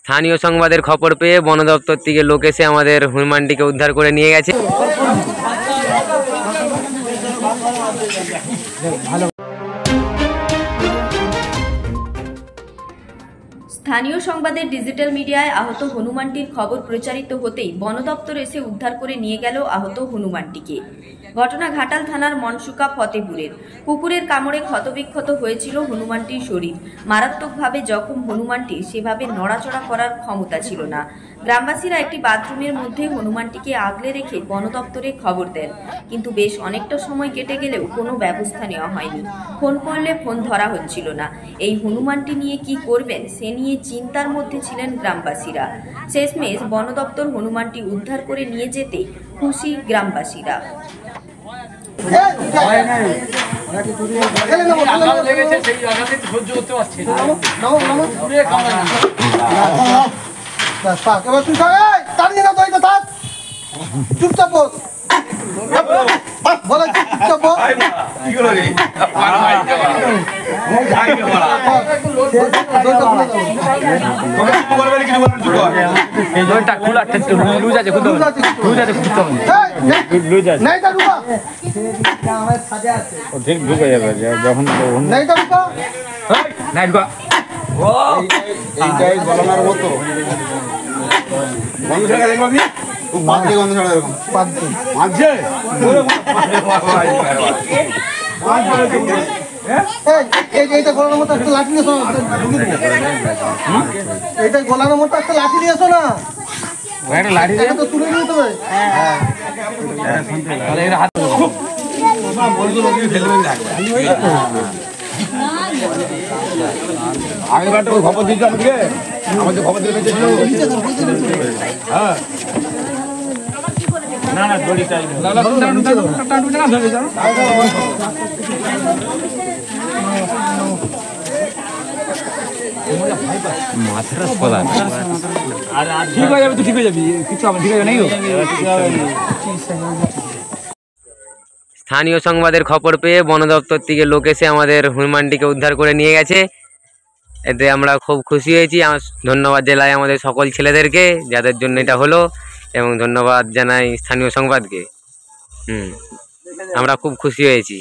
স্থানীয় সংবাদের খবর পেয়ে বন দপ্তর থেকে লোক এসে আমাদের হনুমানটিকে উদ্ধার করে নিয়ে গেছে। স্থানীয় সংবাদের ডিজিটাল মিডিয়ায় আহত হনুমানটির খবর প্রচারিত হতেই বন দপ্তর এসে উদ্ধার করে নিয়ে গেল আহত হনুমানটিকে। ঘটনা ঘাটাল থানার মনসুকা ফতেপুরের। কুকুরের কামড়ে ক্ষতবিক্ষত হয়েছিল হনুমানটির শরীর। মারাত্মকভাবে জখম হনুমানটির সেভাবে নড়াচড়া করার ক্ষমতা ছিল না। গ্রামবাসীরা একটি বাথরুমের মধ্যে হনুমানটিকে আগলে রেখে বন দপ্তরে খবর দেন, কিন্তু বেশ অনেকটা সময় কেটে গেলেও কোনো ব্যবস্থা নেওয়া হয়নি। ফোন করলে ফোন ধরা হচ্ছিল না। এই হনুমানটি নিয়ে কি করবেন সে নিয়ে চিন্তার মধ্যে ছিলেন গ্রামবাসীরা। শেষমেশ বন দপ্তর হনুমানটি উদ্ধার করে নিয়ে যেতে খুশি গ্রামবাসীরা। গলানোর মতো একটা লাঠি নিয়ে এইটা গলানোর মতো একটা লাঠি নিয়ে এসো না, লাঠি তো তুলে নিতে হবে। আগেবার তো খবর দিতে আমাকে, আমাদের খবর দিতে হ্যাঁ না না দড়ি চাই না মাথার পড়া আর ঠিক হয়ে যাবে, তো ঠিক হয়ে যাবি, কিছু আমার ঠিক হয়ে যাবে। স্থানীয় সংবাদের খবর পেয়ে বন দপ্তর থেকে লোক এসে আমাদের হনুমানটিকে উদ্ধার করে নিয়ে গেছে। এতে আমরা খুব খুশি হয়েছি। ধন্যবাদ জেলায় আমাদের সকল ছেলেদেরকে যাদের জন্য এটা হলো, এবং ধন্যবাদ জানাই স্থানীয় সংবাদকে। আমরা খুব খুশি হয়েছি।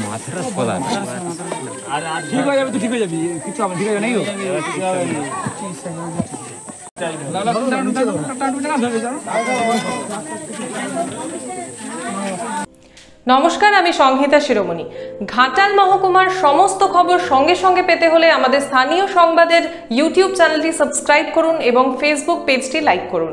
মাথার পড়া আর ঠিক হয়ে যাবে, তো ঠিক হয়ে যাবি, কিছু আমার ঠিক হয়ে যাবে। নমস্কার, আমি সংহিতা শিরোমণি। ঘাটাল মহকুমার সমস্ত খবর সঙ্গে সঙ্গে পেতে হলে আমাদের স্থানীয় সংবাদের ইউটিউব চ্যানেলটি সাবস্ক্রাইব করুন এবং ফেসবুক পেজটি লাইক করুন।